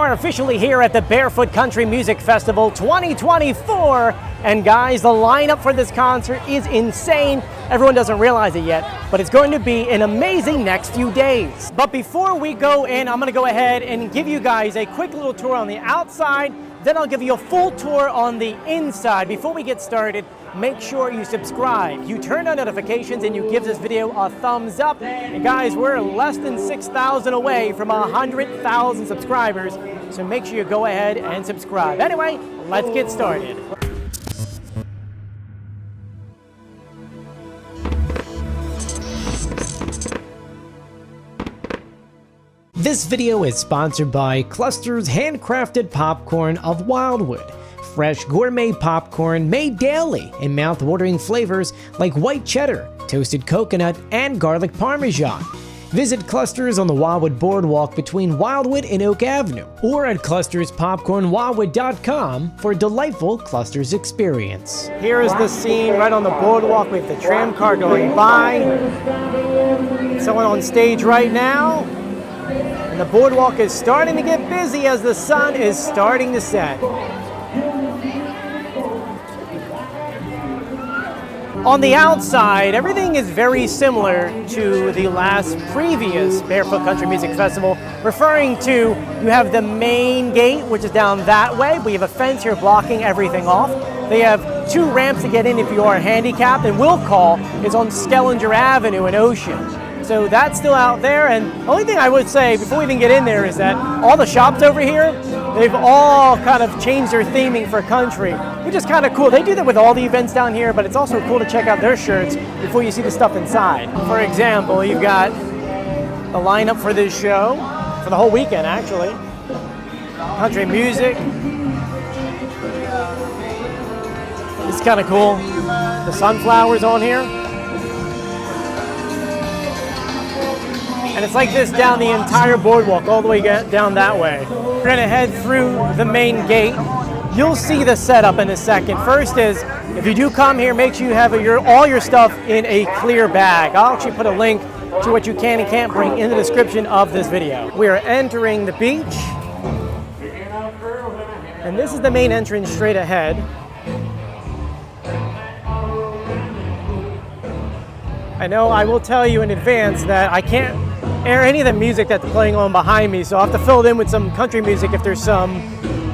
are officially here at the Barefoot Country Music Festival 2024. And guys, the lineup for this concert is insane. Everyone doesn't realize it yet, but it's going to be an amazing next few days. But before we go in, I'm gonna go ahead and give you guys a quick little tour on the outside, then I'll give you a full tour on the inside. Before we get started, make sure you subscribe, you turn on notifications, and you give this video a thumbs up. And guys, we're less than 6,000 away from 100,000 subscribers, so make sure you go ahead and subscribe. Anyway, let's get started. This video is sponsored by Cluster's handcrafted popcorn of Wildwood. Fresh gourmet popcorn made daily in mouth-watering flavors like white cheddar, toasted coconut, and garlic parmesan. Visit Cluster's on the Wildwood Boardwalk between Wildwood and Oak Avenue, or at clusterspopcornwildwood.com for a delightful Cluster's experience. Here is the scene right on the boardwalk. We have the tram car going by. Someone on stage right now. And the boardwalk is starting to get busy as the sun is starting to set. On the outside, everything is very similar to the previous Barefoot Country Music Festival, referring to you have the main gate, which is down that way. We have a fence here blocking everything off. They have 2 ramps to get in if you are handicapped, and Will Call is on Skellinger Avenue in Ocean. So that's still out there, and the only thing I would say before we even get in there is that all the shops over here, they've all kind of changed their theming for country, which is kind of cool. They do that with all the events down here, but it's also cool to check out their shirts before you see the stuff inside. For example, you've got the lineup for this show, for the whole weekend actually. Country music. This is kind of cool. The sunflowers on here. And it's like this down the entire boardwalk, all the way down that way. We're gonna head through the main gate. You'll see the setup in a second. First is, if you do come here, make sure you have all your stuff in a clear bag. I'll actually put a link to what you can and can't bring in the description of this video. We are entering the beach. And this is the main entrance straight ahead. I know I will tell you in advance that I can't air any of the music that's playing on behind me, so I'll have to fill it in with some country music if there's some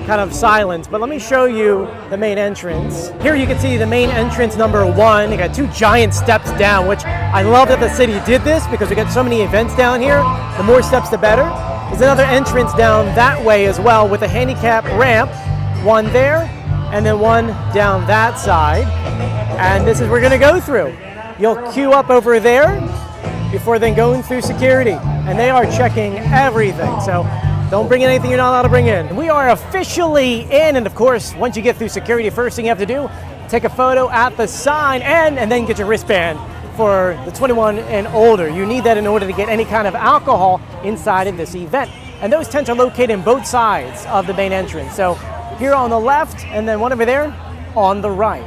kind of silence. But let me show you the main entrance. Here you can see the main entrance number 1. They got 2 giant steps down, which I love that the city did this because we got so many events down here. The more steps, the better. There's another entrance down that way as well with a handicap ramp, 1 there, and then 1 down that side. And this is we're gonna go through. You'll queue up over there before then going through security, and they are checking everything, so don't bring in anything you're not allowed to bring in. We are officially in, and of course, once you get through security, first thing you have to do, take a photo at the sign and then get your wristband for the 21 and older. You need that in order to get any kind of alcohol inside of this event. And those tents are located in both sides of the main entrance. So here on the left, and then one over there on the right.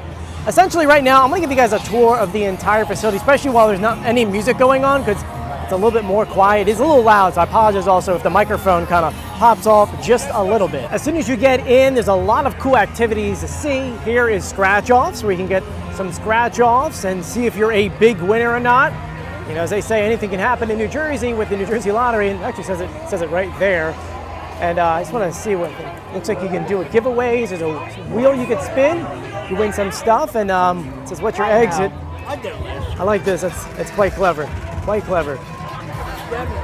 Essentially right now, I'm gonna give you guys a tour of the entire facility, especially while there's not any music going on, because it's a little bit more quiet. It's a little loud, so I apologize also if the microphone kind of pops off just a little bit. As soon as you get in, there's a lot of cool activities to see. Here is scratch-offs, where you can get some scratch-offs and see if you're a big winner or not. You know, as they say, anything can happen in New Jersey with the New Jersey Lottery, and it actually says it right there. And I just want to see what it looks like you can do with giveaways. There's a wheel you could spin. You win some stuff, and it says, what's your exit? I like this. It's quite clever. Quite clever.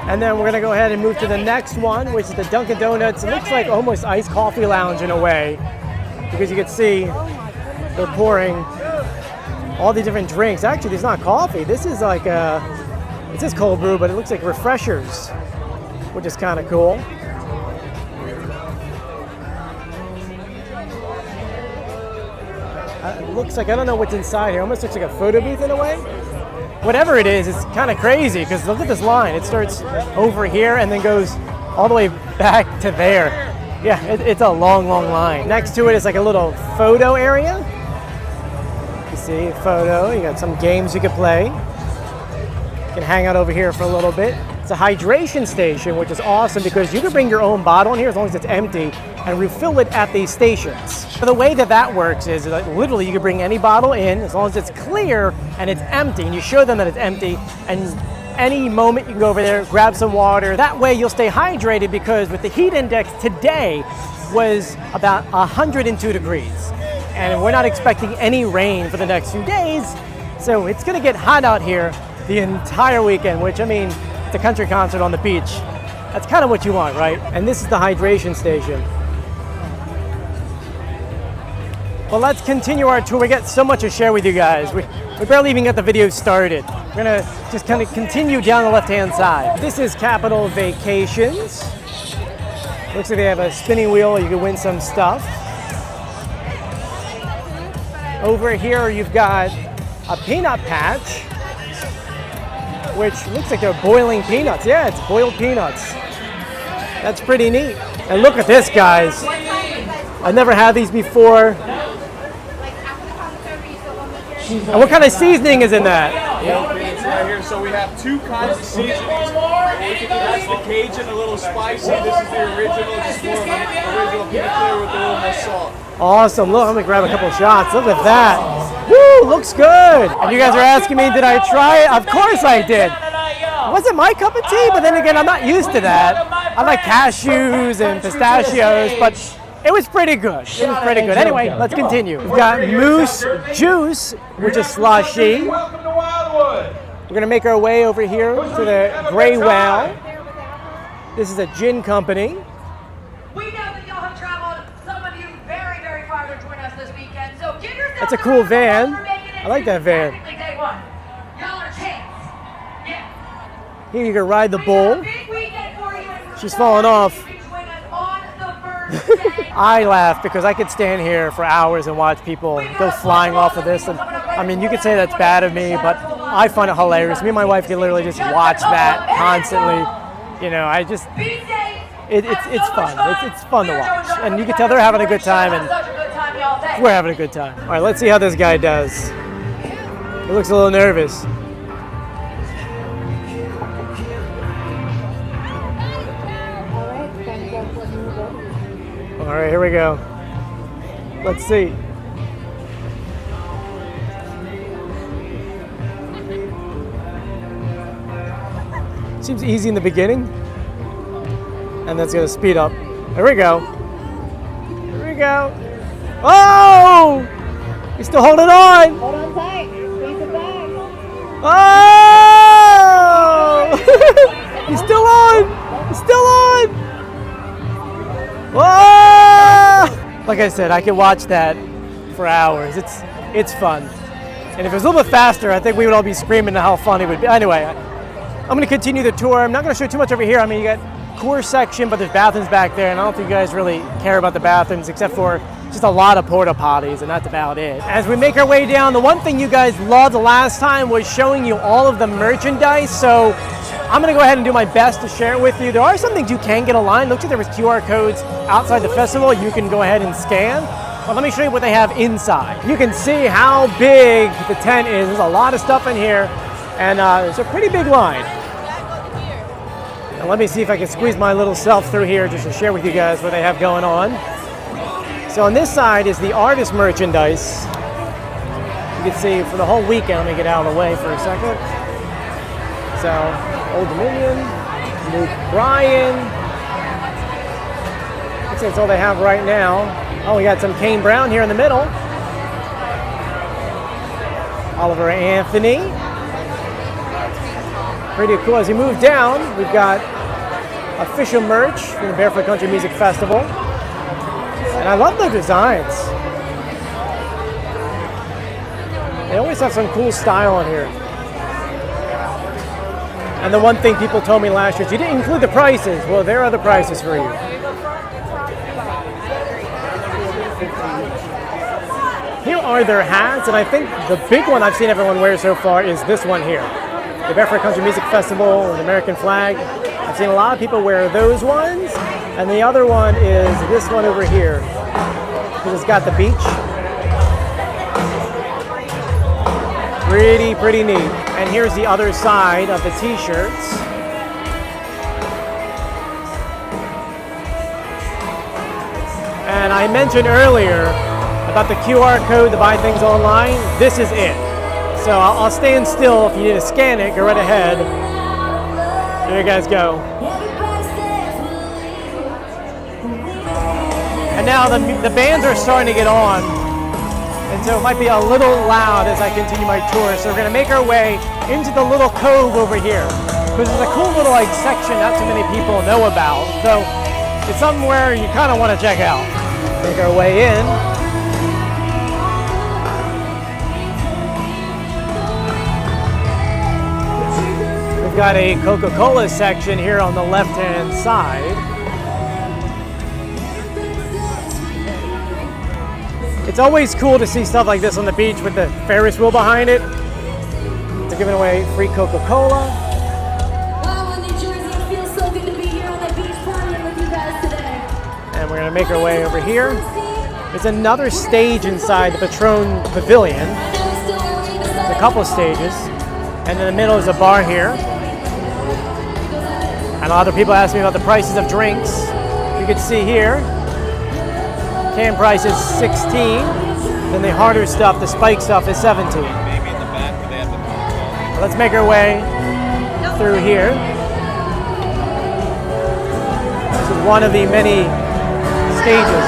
And then we're going to go ahead and move to the next one, which is the Dunkin' Donuts. It looks like almost iced coffee lounge in a way, because you can see they're pouring all the different drinks. Actually, there's not coffee. This is like it says cold brew, but it looks like refreshers, which is kind of cool. It looks like, I don't know what's inside here. Almost looks like a photo booth in a way. Whatever it is, it's kind of crazy because look at this line. It starts over here and then goes all the way back to there. Yeah, it's a long, long line. Next to it is like a little photo area. You see a photo. You got some games you could play. You can hang out over here for a little bit. It's a hydration station, which is awesome because you can bring your own bottle in here as long as it's empty and refill it at these stations. So the way that works is like literally you can bring any bottle in as long as it's clear and it's empty, and you show them that it's empty, and any moment you can go over there, grab some water. That way you'll stay hydrated, because with the heat index today was about 102 degrees. And we're not expecting any rain for the next few days. So it's gonna get hot out here the entire weekend, which, I mean, it's a country concert on the beach. That's kind of what you want, right? And this is the hydration station. Well, let's continue our tour. We got so much to share with you guys. We barely even got the video started. We're gonna just kind of continue down the left-hand side. This is Capital Vacations. Looks like they have a spinning wheel. You can win some stuff. Over here, you've got a peanut patch, which looks like they're boiling peanuts. Yeah, it's boiled peanuts. That's pretty neat. And look at this, guys. I've never had these before. And what kind of seasoning is in that? Yeah, it's right here. So we have 2 kinds of seasonings. That's the Cajun, a little spicy. This is the original, just more of an original peanut clear with a little more salt. Awesome. Look, I'm gonna grab a couple shots. Look at that. Woo, looks good. And you guys are asking me, did I try it? Of course I did. It wasn't my cup of tea, but then again, I'm not used to that. I like cashews and pistachios, but it was pretty good. It was pretty good. Anyway, let's continue. We've got Moose Juice, which is slushy. Welcome to Wildwood. We're gonna make our way over here to the Gray Well. This is a gin company. We know that y'all have traveled, some of you very, very far to join us this weekend. So give yourself That's a cool van. I like that van. Day one. Y'all are champs. Yeah. Here you can ride the bull. Big weekend for you. She's falling off. You can join us on the first day. I laugh because I could stand here for hours and watch people go flying off of this. And I mean, you could say that's bad of me, but I find it hilarious. Me and my wife can literally just watch that constantly. You know, I just, it's fun. It's fun to watch. And you can tell they're having a good time, and we're having a good time. All right, let's see how this guy does. He looks a little nervous. All right, here we go. Let's see. Seems easy in the beginning, and that's gonna speed up. There we go. Here we go. Oh! He's still holding on. Hold on tight. Squeeze it back. Oh! He's still on. He's still on. Whoa! Like I said, I could watch that for hours. It's fun. And if it was a little bit faster, I think we would all be screaming at how fun it would be. Anyway, I'm going to continue the tour. I'm not going to show too much over here. I mean, you got course section, but there's bathrooms back there, and I don't think you guys really care about the bathrooms except for just a lot of porta potties, and that's about it. As we make our way down, the one thing you guys loved the last time was showing you all of the merchandise, so I'm going to go ahead and do my best to share it with you. There are some things you can get online. Looks like there was QR codes outside the festival you can go ahead and scan. But let me show you what they have inside. You can see how big the tent is. There's a lot of stuff in here, and it's a pretty big line. Now let me see if I can squeeze my little self through here just to share with you guys what they have going on. So on this side is the artist merchandise. You can see for the whole weekend. Let me get out of the way for a second. So, Old Dominion, Luke Bryan. Looks like that's all they have right now. Oh, we got some Kane Brown here in the middle. Oliver Anthony. Pretty cool. As you move down, we've got official merch from the Barefoot Country Music Festival. And I love the designs. They always have some cool style on here. And the one thing people told me last year is you didn't include the prices. Well, there are the prices for you. Here are their hats, and I think the big one I've seen everyone wear so far is this one here. The Barefoot Country Music Festival with the American flag. I've seen a lot of people wear those ones, and the other one is this one over here, because it's got the beach. Pretty neat. And here's the other side of the t-shirts. And I mentioned earlier about the QR code to buy things online. This is it. So I'll stand still. If you need to scan it, go right ahead. There you guys go. And now the bands are starting to get on. And so it might be a little loud as I continue my tour. So we're going to make our way into the little cove over here. Because there's a cool little section not too many people know about. So it's somewhere you kind of want to check out. Make our way in. We've got a Coca-Cola section here on the left-hand side. It's always cool to see stuff like this on the beach with the Ferris wheel behind it. They're giving away free Coca-Cola. Wawa, New Jersey, it feels so good to be here on the beach partying with you guys today. And we're gonna make our way over here. There's another stage inside the Patron Pavilion. There's a couple of stages. And in the middle is a bar here. And a lot of people ask me about the prices of drinks. You can see here, can price is 16. Then the harder stuff, the spike stuff, is 17. Maybe in the back where they have the Let's make our way through here. This is one of the many stages.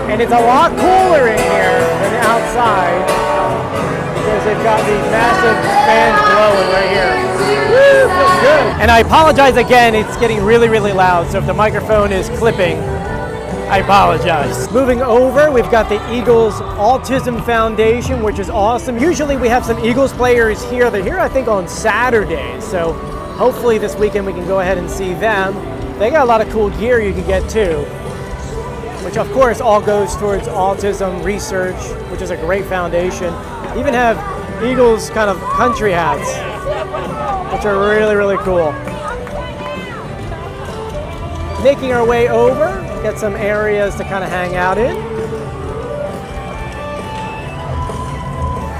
And it's a lot cooler in here than outside because they've got these massive fans blowing right here. Woo, feels good. And I apologize again, it's getting really, really loud. So if the microphone is clipping, I apologize. Moving over, we've got the Eagles Autism Foundation, which is awesome. Usually we have some Eagles players here. They're here, I think, on Saturdays. So hopefully this weekend we can go ahead and see them. They got a lot of cool gear you can get too, which of course all goes towards autism research, which is a great foundation. Even have Eagles kind of country hats, which are really, really cool. Making our way over, get some areas to kind of hang out in.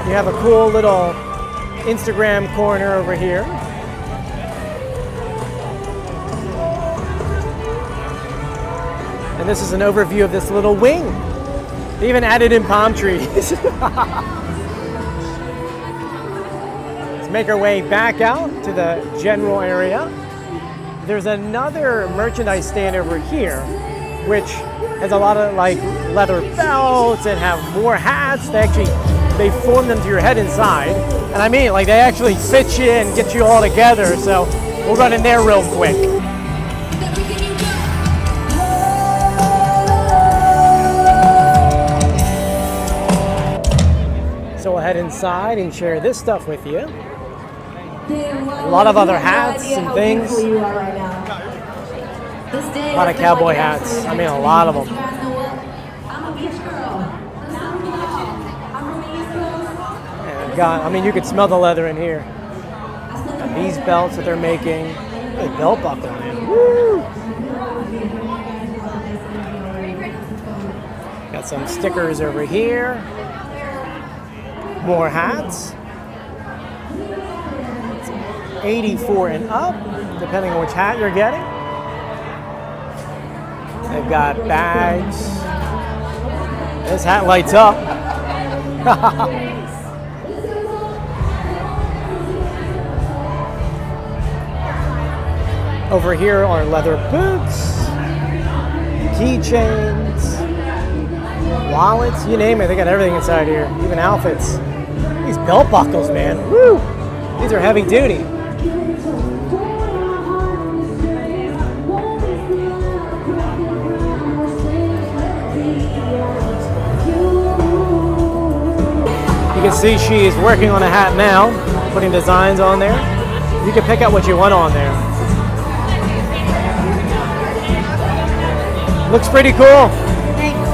You have a cool little Instagram corner over here. And this is an overview of this little wing. They even added in palm trees. Let's make our way back out to the general area. There's another merchandise stand over here, which has a lot of like leather belts and have more hats. They form them to your head inside. And I mean, like they actually fit you and get you all together. So we'll run in there real quick. So we'll head inside and share this stuff with you. A lot of other hats and things. A lot of cowboy hats. I mean, a lot of them. And I mean, you could smell the leather in here. And these belts that they're making. Hey, belt buckle, man. Woo! Got some stickers over here. More hats. 84 and up, depending on which hat you're getting. They've got bags. This hat lights up. Over here are leather boots, keychains, wallets, you name it, they got everything inside here, even outfits. These belt buckles, man, woo! These are heavy duty. You can see she is working on a hat now, putting designs on there. You can pick out what you want on there. Looks pretty cool. Thanks.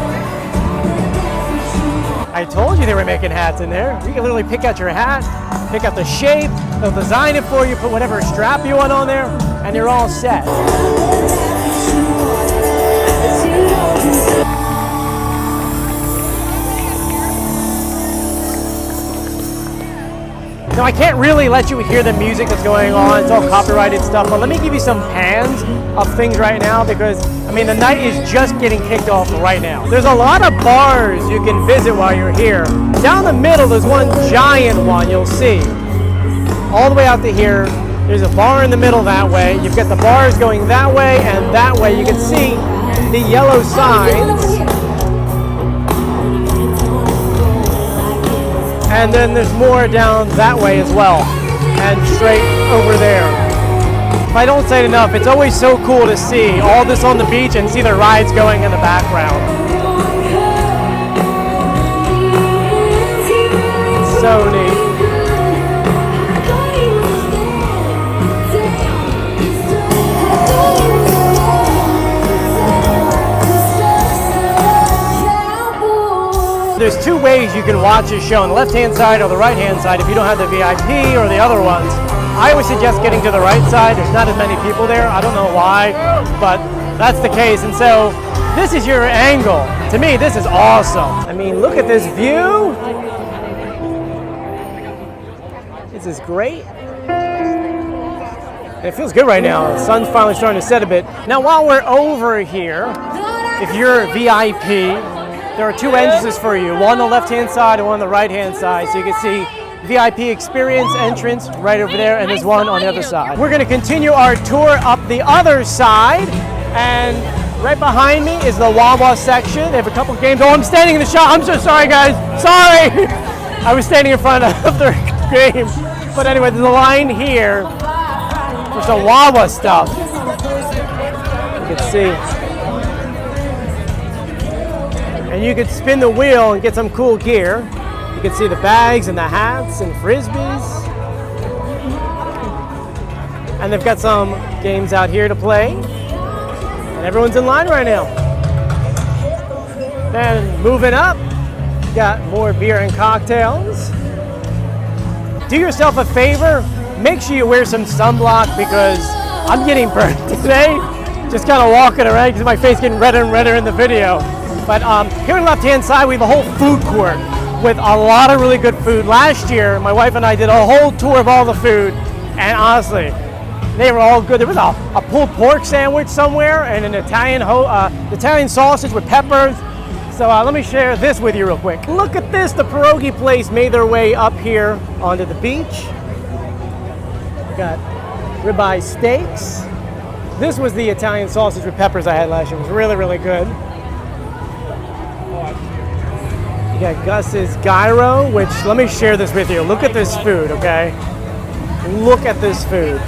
I told you they were making hats in there. You can literally pick out your hat, pick out the shape, they'll design it for you, put whatever strap you want on there, and you're all set. So Now I can't really let you hear the music that's going on. It's all copyrighted stuff, but let me give you some pans of things right now because, I mean, the night is just getting kicked off right now. There's a lot of bars you can visit while you're here. Down the middle, there's one giant one you'll see. All the way out to here, there's a bar in the middle that way. You've got the bars going that way and that way. You can see the yellow signs. And then there's more down that way as well, and straight over there. If I don't say it enough, it's always so cool to see all this on the beach and see the rides going in the background. So neat. There's two ways you can watch this show, on the left-hand side or the right-hand side if you don't have the VIP or the other ones. I always suggest getting to the right side. There's not as many people there. I don't know why, but that's the case. And so this is your angle. To me, this is awesome. I mean, look at this view. This is great. It feels good right now. The sun's finally starting to set a bit. Now, while we're over here, if you're VIP, there are two entrances for you, one on the left-hand side and one on the right-hand side. So you can see VIP experience entrance right over there, and there's one on the other side. We're gonna continue our tour up the other side, and right behind me is the Wawa section. They have a couple games. Oh, I'm standing in the shop. I'm so sorry, guys. Sorry. I was standing in front of their game. But anyway, there's a line here for some Wawa stuff. You can see. And you could spin the wheel and get some cool gear. You can see the bags and the hats and frisbees. And they've got some games out here to play. And everyone's in line right now. Then moving up, got more beer and cocktails. Do yourself a favor, make sure you wear some sunblock because I'm getting burnt today. Just kind of walking around because my face is getting redder and redder in the video. But here on the left-hand side, we have a whole food court with a lot of really good food. Last year, my wife and I did a whole tour of all the food, and honestly, they were all good. There was a pulled pork sandwich somewhere and an Italian sausage with peppers. So let me share this with you real quick. Look at this. The Perogi place made their way up here onto the beach. We got ribeye steaks. This was the Italian sausage with peppers I had last year. It was really, really good. You got Gus's gyro, which, let me share this with you. Look at this food, okay? Look at this food.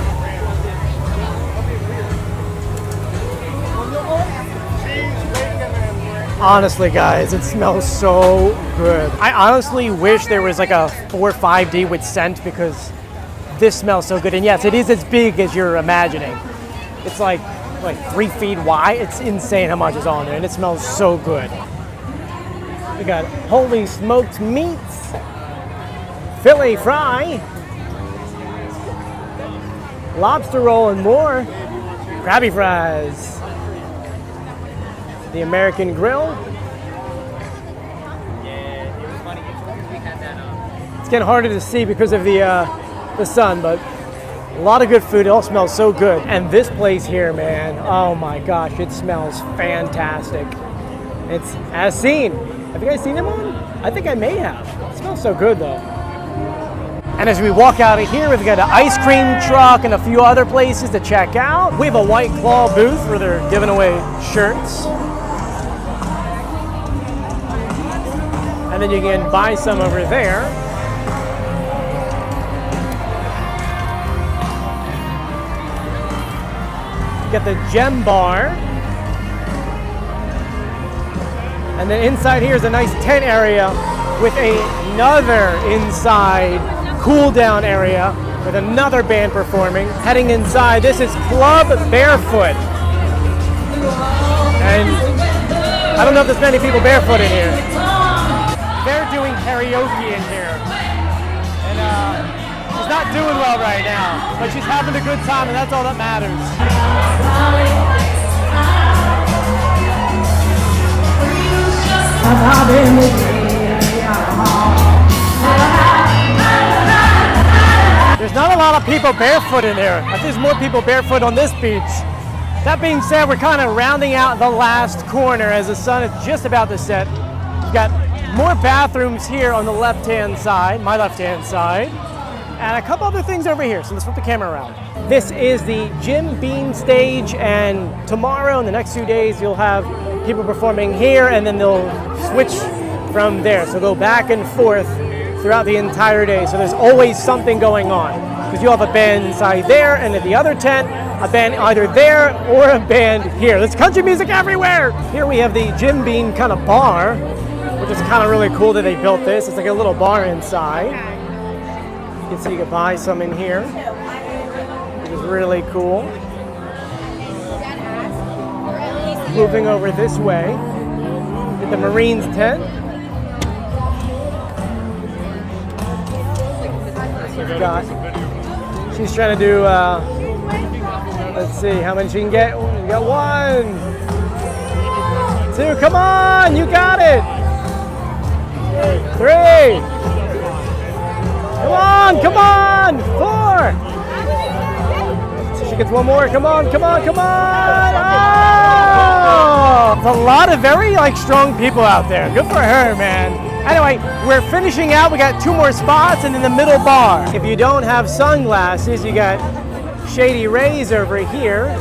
Honestly, guys, it smells so good. I honestly wish there was like a 4 or 5D with scent because this smells so good. And yes, it is as big as you're imagining. It's like 3 feet wide. It's insane how much is on there, and it smells so good. We got holy smoked meats, Philly fry, lobster roll and more, Krabby fries, the American grill. It's getting harder to see because of the sun, but a lot of good food. It all smells so good. And this place here, man, oh my gosh, it smells fantastic. It's as seen. Have you guys seen them on? I think I may have. It smells so good though. And as we walk out of here, we've got an ice cream truck and a few other places to check out. We have a White Claw booth where they're giving away shirts. And then you can buy some over there. Got the Gem Bar. And then inside here is a nice tent area with another inside cool down area with another band performing. Heading inside, this is Club Barefoot. And I don't know if there's many people barefoot in here. They're doing karaoke in here. And she's not doing well right now, but she's having a good time, and that's all that matters. lot of people barefoot in here. I think there's more people barefoot on this beach. That being said, we're kind of rounding out the last corner as the sun is just about to set. We've got more bathrooms here on the left-hand side, my left-hand side, and a couple other things over here, so let's flip the camera around. This is the Jim Beam stage, and tomorrow and the next 2 days you'll have people performing here, and then they'll switch from there. So go back and forth throughout the entire day. So there's always something going on, because you'll have a band inside there, and at the other tent, a band either there or a band here. There's country music everywhere. Here we have the Jim Beam kind of bar, which is kind of really cool that they built this. It's like a little bar inside. You can see you can buy some in here, which is really cool. Moving over this way, at the Marines tent. We've got, she's trying to do, let's see how many she can get. You got 1, 2, come on, you got it. 3, come on, 4. So she gets one more, come on. Oh! There's a lot of very strong people out there. Good for her, man. Anyway, we're finishing out. We got 2 more spots and then the middle bar. If you don't have sunglasses, you got Shady Rays over here.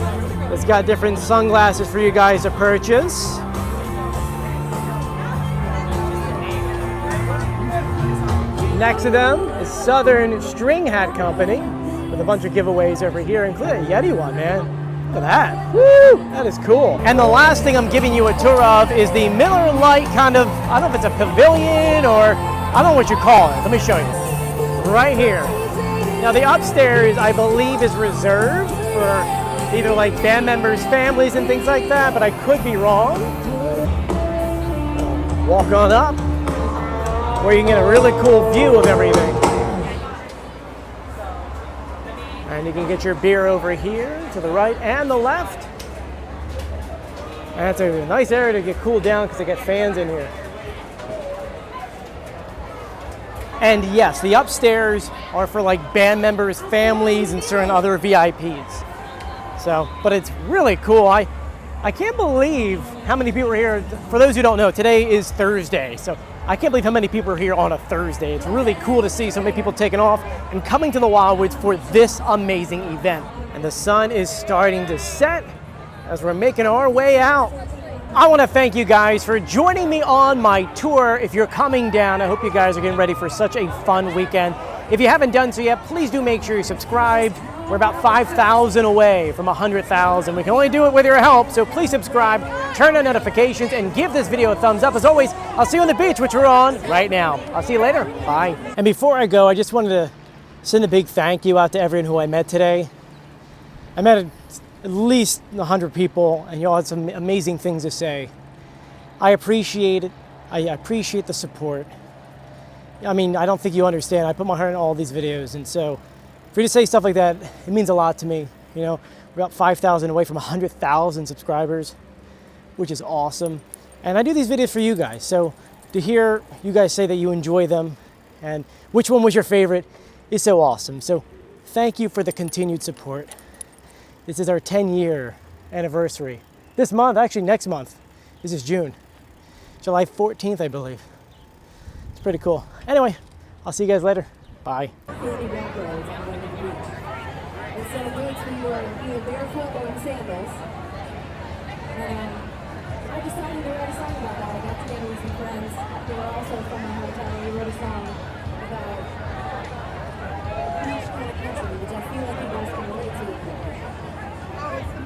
It's got different sunglasses for you guys to purchase. Next to them is Southern String Hat Company with a bunch of giveaways over here, including a Yeti one, man. Look at that. Woo! That is cool. And the last thing I'm giving you a tour of is the Miller Lite kind of, I don't know if it's a pavilion or, I don't know what you call it. Let me show you. Right here. Now the upstairs, I believe, is reserved for either band members, families, and things like that, but I could be wrong. Walk on up, where you can get a really cool view of everything. And you can get your beer over here to the right and the left. And it's a nice area to get cooled down because they get fans in here. And yes, the upstairs are for band members, families, and certain other VIPs. So, but it's really cool. I can't believe how many people are here. For those who don't know, today is Thursday. So I can't believe how many people are here on a Thursday. It's really cool to see so many people taking off and coming to the Wildwoods for this amazing event. And the sun is starting to set as we're making our way out. I want to thank you guys for joining me on my tour. If you're coming down, I hope you guys are getting ready for such a fun weekend. If you haven't done so yet, please do make sure you're subscribed. We're about 5,000 away from 100,000. We can only do it with your help, so please subscribe, turn on notifications, and give this video a thumbs up. As always, I'll see you on the beach, which we're on right now. I'll see you later. Bye. And before I go, I just wanted to send a big thank you out to everyone who I met today. I met at least 100 people, and you all had some amazing things to say. I appreciate it. I appreciate the support. I mean, I don't think you understand. I put my heart in all these videos, and so for you to say stuff like that, it means a lot to me. You know, we're about 5,000 away from 100,000 subscribers, which is awesome. And I do these videos for you guys, so to hear you guys say that you enjoy them and which one was your favorite is so awesome. So thank you for the continued support. This is our 10-year anniversary. This month, actually next month, this is June. July 14th, I believe. It's pretty cool. Anyway, I'll see you guys later. Bye. Instead of boots, we were either barefoot or in sandals. And I decided to write a song about that. I got together with some friends who were also from my hotel. We wrote a song